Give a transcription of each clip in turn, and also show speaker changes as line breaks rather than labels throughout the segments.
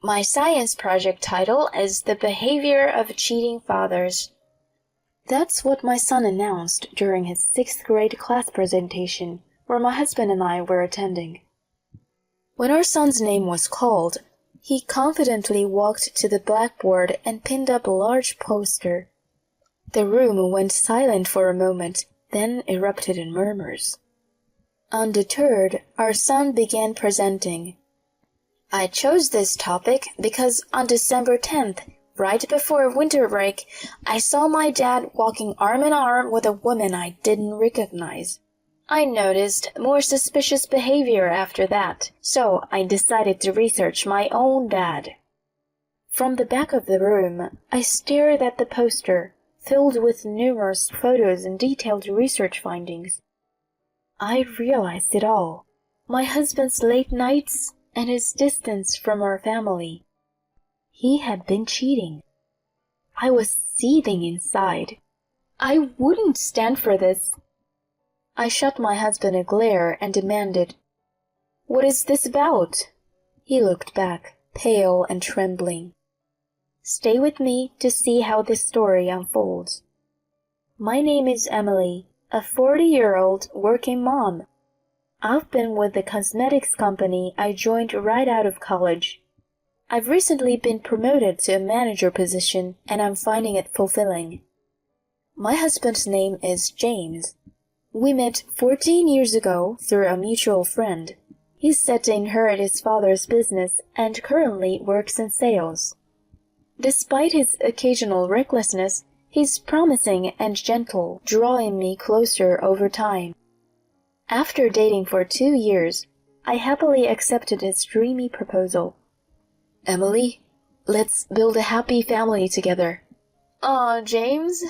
My science project title is The Behavior of Cheating Fathers. That's what my son announced during his 6th grade class presentation, where my husband and I were attending. When our son's name was called, he confidently walked to the blackboard and pinned up a large poster. The room went silent for a moment, then erupted in murmurs. Undeterred, our son began presenting. I chose this topic because on December 10th, right before winter break, I saw my dad walking arm in arm with a woman I didn't recognize. I noticed more suspicious behavior after that, so I decided to research my own dad. From the back of the room, I stared at the poster, filled with numerous photos and detailed research findings. I realized it all. My husband's late nights and his distance from our family. He had been cheating. I was seething inside. I wouldn't stand for this. I shot my husband a glare and demanded, "What is this about?" He looked back, pale and trembling. Stay with me to see how this story unfolds. My name is Emily, a 40-year-old working mom. I've been with the cosmetics company I joined right out of college. I've recently been promoted to a manager position and I'm finding it fulfilling. My husband's name is James. We met 14 years ago through a mutual friend. He's set to inherit his father's business and currently works in sales. Despite his occasional recklessness, he's promising and gentle, drawing me closer over time. After dating for 2 years, I happily accepted his dreamy proposal. Emily, let's build a happy family together. Aw, James.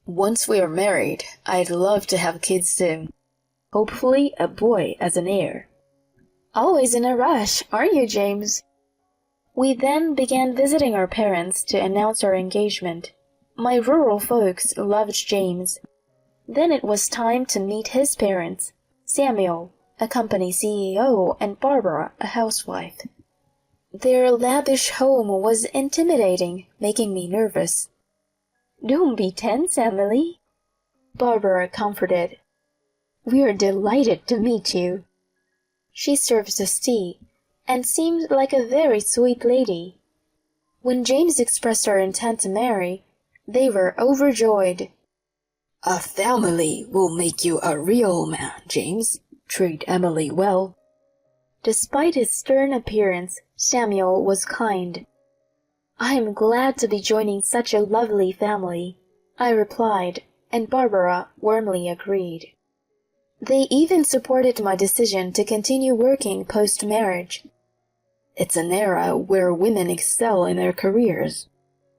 Once we are married, I'd love to have kids soon. Hopefully a boy as an heir. Always in a rush, aren't you, James? We then began visiting our parents to announce our engagement. My rural folks loved James. Then it was time to meet his parents, Samuel, a company CEO, and Barbara, a housewife. Their lavish home was intimidating, making me nervous. Don't be tense, Emily, Barbara comforted. We're delighted to meet you. She serves us tea and seemed like a very sweet lady. When James expressed our intent to marry, they were overjoyed. A family will make you a real man, James. Treat Emily well. Despite his stern appearance, Samuel was kind. I am glad to be joining such a lovely family, I replied, and Barbara warmly agreed. They even supported my decision to continue working post-marriage. It's an era where women excel in their careers,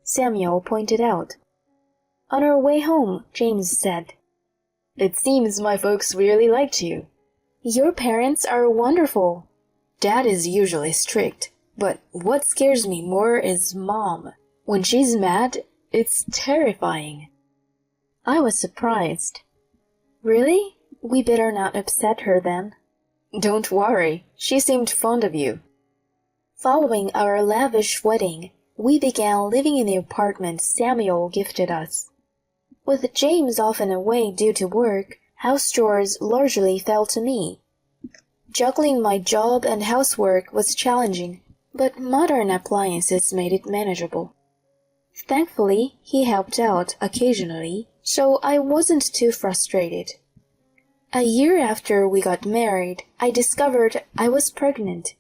Samuel pointed out. On our way home, James said, It seems my folks really liked you. Your parents are wonderful. Dad is usually strict, but what scares me more is Mom. When she's mad, it's terrifying. I was surprised. Really? We better not upset her then. Don't worry, she seemed fond of you. Following our lavish wedding, we began living in the apartment Samuel gifted us. With James often away due to work, house chores largely fell to me. Juggling my job and housework was challenging, but modern appliances made it manageable. Thankfully, he helped out occasionally, so I wasn't too frustrated. A year after we got married, I discovered I was pregnant.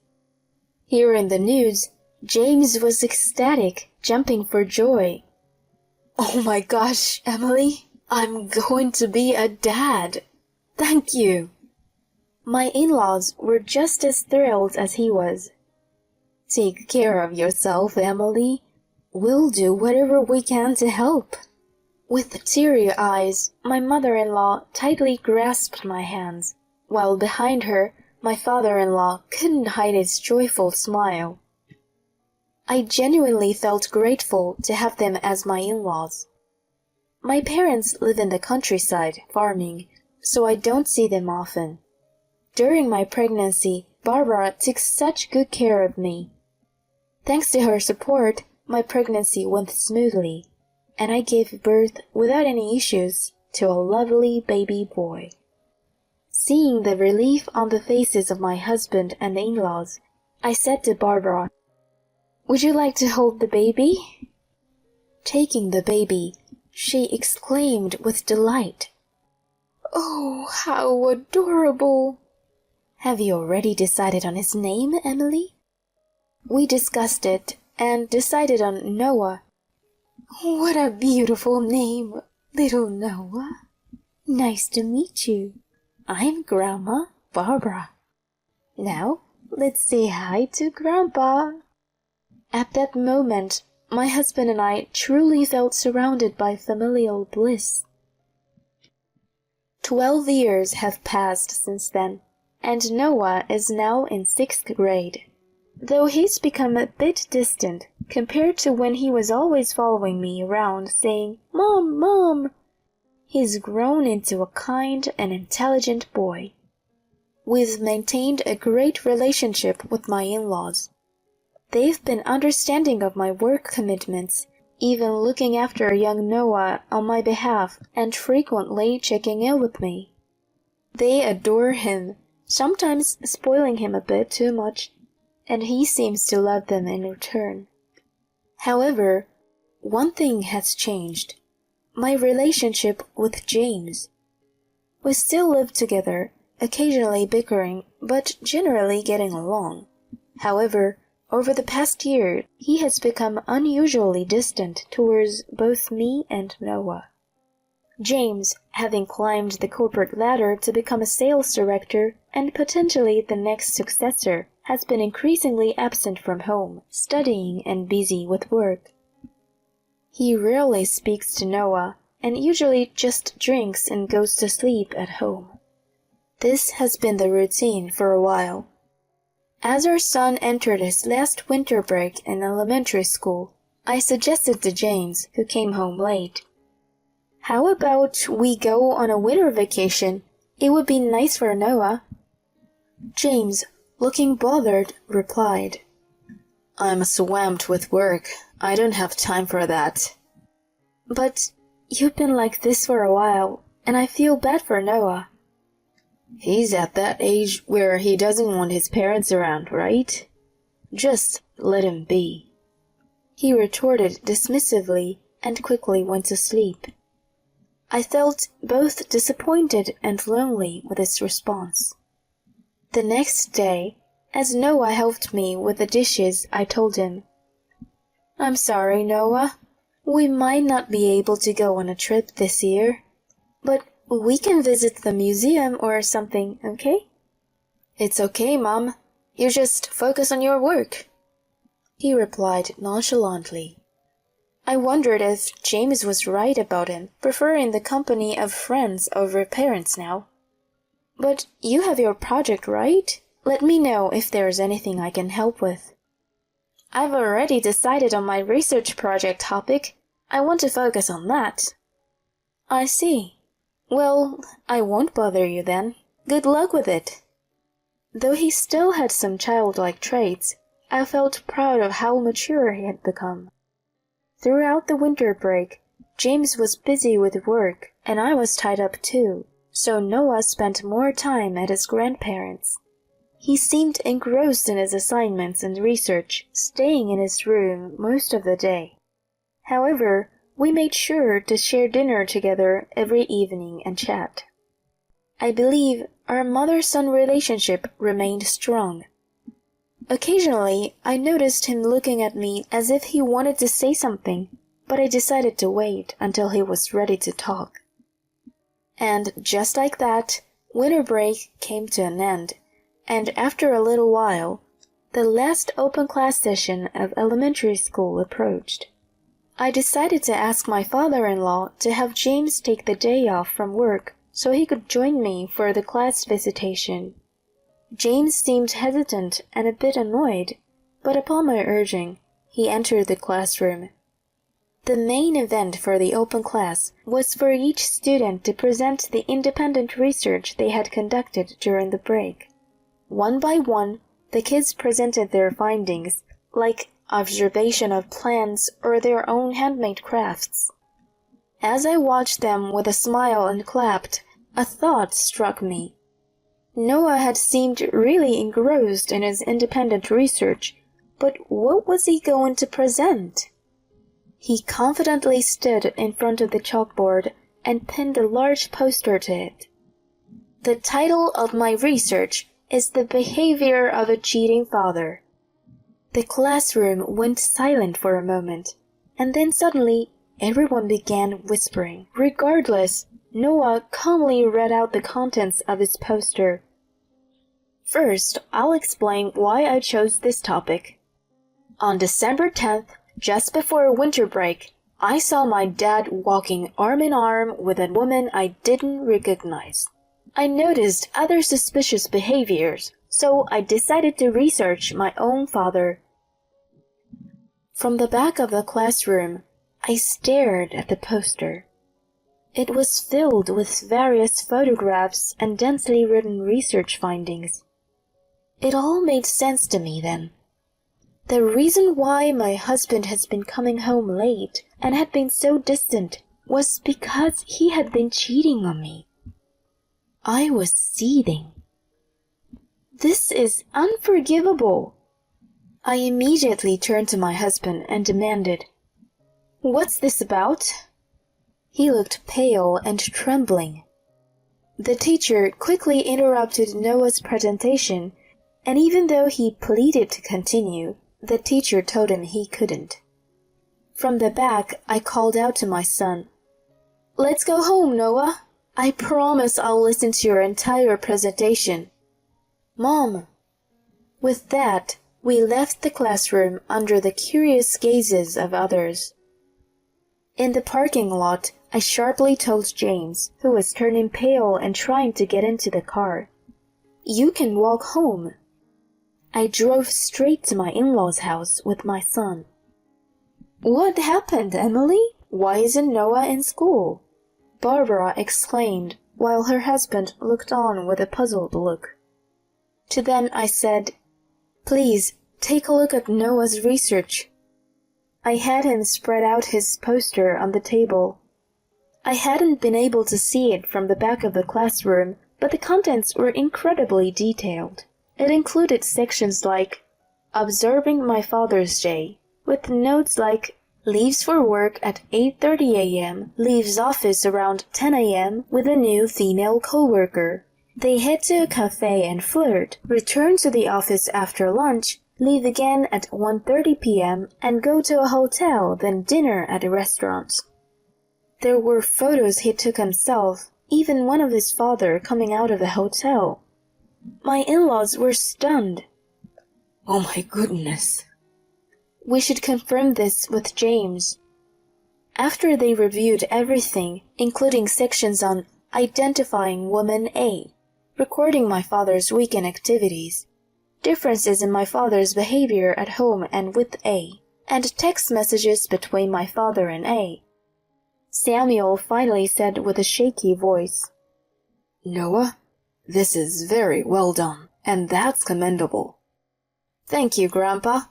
Hearing the news, James was ecstatic, jumping for joy. Oh my gosh, Emily, I'm going to be a dad. Thank you. My in-laws were just as thrilled as he was. Take care of yourself, Emily. We'll do whatever we can to help. With teary eyes, my mother-in-law tightly grasped my hands, while behind her, my father-in-law couldn't hide his joyful smile. I genuinely felt grateful to have them as my in-laws. My parents live in the countryside, farming, so I don't see them often. During my pregnancy, Barbara took such good care of me. Thanks to her support, my pregnancy went smoothly, and I gave birth without any issues to a lovely baby boy. Seeing the relief on the faces of my husband and the in-laws, I said to Barbara, "Would you like to hold the baby?" Taking the baby, she exclaimed with delight, "Oh, how adorable!" "Have you already decided on his name, Emily?" We discussed it and decided on Noah. "What a beautiful name, little Noah. Nice to meet you. I'm Grandma Barbara. Now, let's say hi to Grandpa." At that moment, my husband and I truly felt surrounded by familial bliss. 12 years have passed since then, and Noah is now in 6th grade. Though he's become a bit distant compared to when he was always following me around saying, "Mom, Mom," he's grown into a kind and intelligent boy. We've maintained a great relationship with my in-laws. They've been understanding of my work commitments, even looking after young Noah on my behalf and frequently checking in with me. They adore him, sometimes spoiling him a bit too much, and he seems to love them in return. However, one thing has changed: my relationship with James. We still live together, occasionally bickering, but generally getting along. However, over the past year, he has become unusually distant towards both me and Noah. James, having climbed the corporate ladder to become a sales director and potentially the next successor, has been increasingly absent from home, studying and busy with work. He rarely speaks to Noah and usually just drinks and goes to sleep at home. This has been the routine for a while. As our son entered his last winter break in elementary school, I suggested to James, who came home late, "How about we go on a winter vacation? It would be nice for Noah." James, looking bothered, replied, "I'm swamped with work. I don't have time for that." "But you've been like this for a while, and I feel bad for Noah." "He's at that age where he doesn't want his parents around, right? Just let him be," he retorted dismissively and quickly went to sleep. I felt both disappointed and lonely with his response. The next day, as Noah helped me with the dishes, I told him, "I'm sorry, Noah. We might not be able to go on a trip this year, but we can visit the museum or something, okay?" "It's okay, Mom. You just focus on your work," he replied nonchalantly. I wondered if James was right about him preferring the company of friends over parents now. "But you have your project, right? Let me know if there's anything I can help with." "I've already decided on my research project topic. I want to focus on that." "I see. Well, I won't bother you then. Good luck with it." Though he still had some childlike traits, I felt proud of how mature he had become. Throughout the winter break, James was busy with work, and I was tied up too, so Noah spent more time at his grandparents'. He seemed engrossed in his assignments and research, staying in his room most of the day. However, we made sure to share dinner together every evening and chat. I believe our mother-son relationship remained strong. Occasionally, I noticed him looking at me as if he wanted to say something, but I decided to wait until he was ready to talk. And just like that, winter break came to an end, and after a little while, the last open class session of elementary school approached. I decided to ask my father-in-law to have James take the day off from work so he could join me for the class visitation. James seemed hesitant and a bit annoyed, but upon my urging, he entered the classroom. The main event for the open class was for each student to present the independent research they had conducted during the break. One by one, the kids presented their findings, like observation of plants, or their own handmade crafts. As I watched them with a smile and clapped, a thought struck me. Noah had seemed really engrossed in his independent research, but what was he going to present? He confidently stood in front of the chalkboard and pinned a large poster to it. The title of my research is The Behavior of a Cheating Father. The classroom went silent for a moment, and then suddenly everyone began whispering. Regardless, Noah calmly read out the contents of his poster. First, I'll explain why I chose this topic. On December 10th, just before winter break, I saw my dad walking arm in arm with a woman I didn't recognize. I noticed other suspicious behaviors, so I decided to research my own father. From the back of the classroom, I stared at the poster. It was filled with various photographs and densely written research findings. It all made sense to me then. The reason why my husband has been coming home late and had been so distant was because he had been cheating on me. I was seething. This is unforgivable. I immediately turned to my husband and demanded, "What's this about?" He looked pale and trembling. The teacher quickly interrupted Noah's presentation, and even though he pleaded to continue, the teacher told him he couldn't. From the back, I called out to my son, "Let's go home, Noah. I promise I'll listen to your entire presentation." "Mom." With that, we left the classroom under the curious gazes of others. In the parking lot, I sharply told James, who was turning pale and trying to get into the car, "You can walk home." I drove straight to my in-laws' house with my son. "What happened, Emily? Why isn't Noah in school?" Barbara exclaimed, while her husband looked on with a puzzled look. To them I said, "Please, take a look at Noah's research." I had him spread out his poster on the table. I hadn't been able to see it from the back of the classroom, but the contents were incredibly detailed. It included sections like, "Observing my Father's Day," with notes like, "Leaves for work at 8:30 a.m., leaves office around 10 a.m. with a new female coworker. They head to a cafe and flirt, return to the office after lunch, leave again at 1:30 p.m. and go to a hotel, then dinner at a restaurant." There were photos he took himself, even one of his father coming out of the hotel. My in-laws were stunned. "Oh my goodness." We should confirm this with James. After they reviewed everything, including sections on identifying woman A, recording my father's weekend activities, differences in my father's behavior at home and with A, and text messages between my father and A, Samuel finally said with a shaky voice, "Noah, this is very well done, and that's commendable." "Thank you, Grandpa."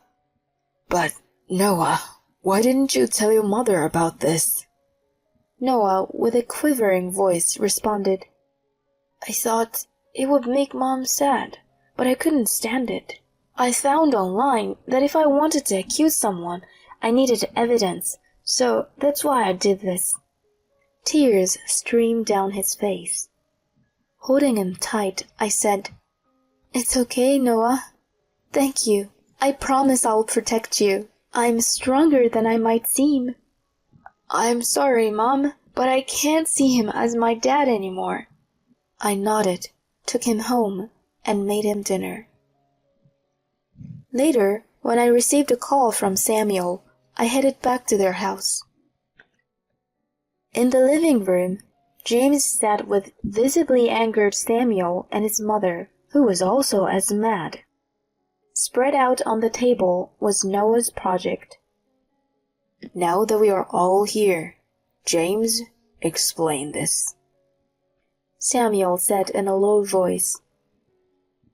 "But, Noah, why didn't you tell your mother about this?" Noah, with a quivering voice, responded, "I thought it would make Mom sad, but I couldn't stand it. I found online that if I wanted to accuse someone, I needed evidence, so that's why I did this." Tears streamed down his face. Holding him tight, I said, "It's okay, Noah. Thank you. I promise I'll protect you. I'm stronger than I might seem." "I'm sorry, Mom, but I can't see him as my dad anymore." I nodded, took him home, and made him dinner. Later, when I received a call from Samuel, I headed back to their house. In the living room, James sat with visibly angered Samuel and his mother, who was also as mad. Spread out on the table was Noah's project. "Now that we are all here, James, explain this," Samuel said in a low voice.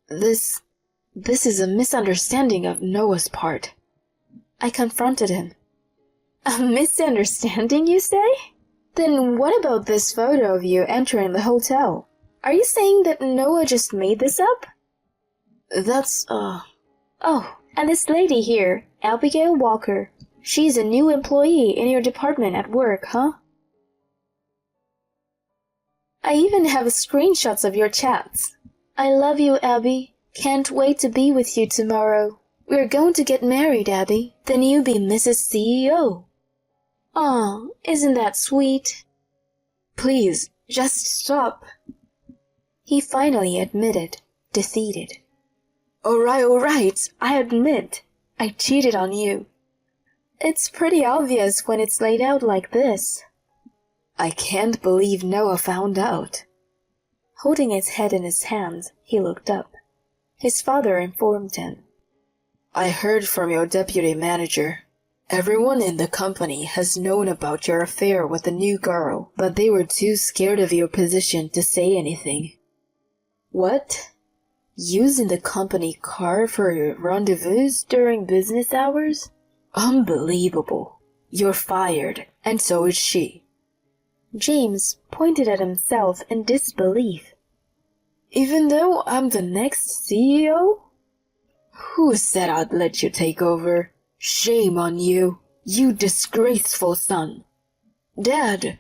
This is a misunderstanding of Noah's part." I confronted him. A misunderstanding, you say? Then what about this photo of you entering the hotel? Are you saying that Noah just made this up? Oh, and this lady here, Abigail Walker. She's a new employee in your department at work, huh? I even have screenshots of your chats. I love you, Abby. Can't wait to be with you tomorrow. We're going to get married, Abby. Then you be Mrs. CEO. Aw, isn't that sweet? Please, just stop. He finally admitted, defeated. All right, I admit. I cheated on you. It's pretty obvious when it's laid out like this. I can't believe Noah found out. Holding his head in his hands, he looked up. His father informed him. I heard from your deputy manager. Everyone in the company has known about your affair with the new girl, but they were too scared of your position to say anything. What? Using the company car for your rendezvous during business hours? Unbelievable. You're fired, and so is she. James pointed at himself in disbelief. Even though I'm the next CEO? Who said I'd let you take over? Shame on you, you disgraceful son. Dad!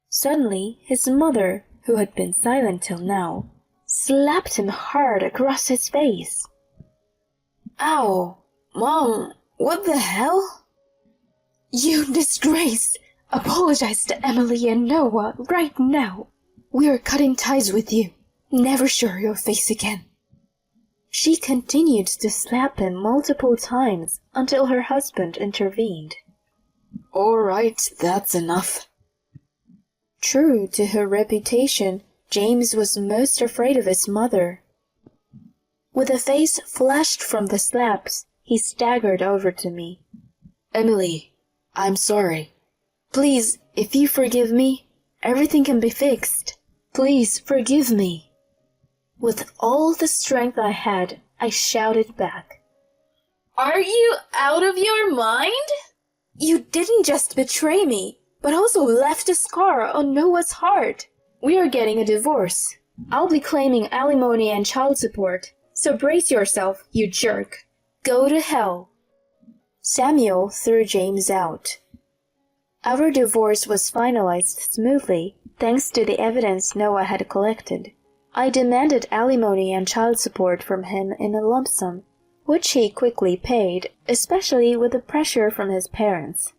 Suddenly, his mother, who had been silent till now, slapped him hard across his face. Ow! Mom, what the hell? You disgrace! Apologize to Emily and Noah right now. We're cutting ties with you. Never show your face again. She continued to slap him multiple times until her husband intervened. All right, that's enough. True to her reputation, James was most afraid of his mother. With a face flushed from the slaps, he staggered over to me. Emily, I'm sorry. Please, if you forgive me, everything can be fixed. Please forgive me. With all the strength I had, I shouted back. Are you out of your mind? You didn't just betray me, but also left a scar on Noah's heart. We are getting a divorce. I'll be claiming alimony and child support, so brace yourself, you jerk. Go to hell. Samuel threw James out. Our divorce was finalized smoothly, thanks to the evidence Noah had collected. I demanded alimony and child support from him in a lump sum, which he quickly paid, especially with the pressure from his parents.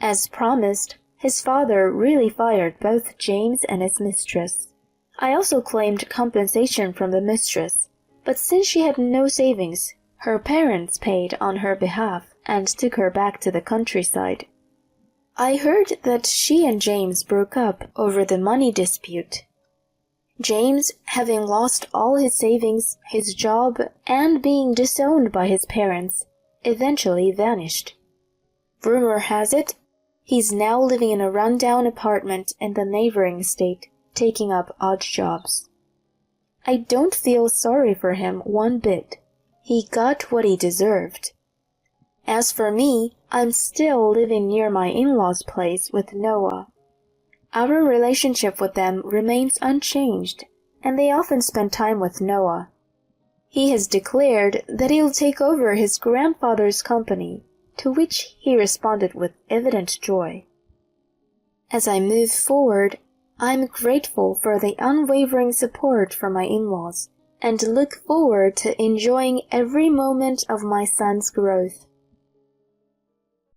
As promised, his father really fired both James and his mistress. I also claimed compensation from the mistress, but since she had no savings, her parents paid on her behalf and took her back to the countryside. I heard that she and James broke up over the money dispute. James, having lost all his savings, his job, and being disowned by his parents, eventually vanished. Rumor has it, he's now living in a rundown apartment in the neighboring state, taking up odd jobs. I don't feel sorry for him one bit. He got what he deserved. As for me, I'm still living near my in-laws' place with Noah. Our relationship with them remains unchanged, and they often spend time with Noah. He has declared that he'll take over his grandfather's company, to which he responded with evident joy. As I move forward, I'm grateful for the unwavering support from my in-laws, and look forward to enjoying every moment of my son's growth.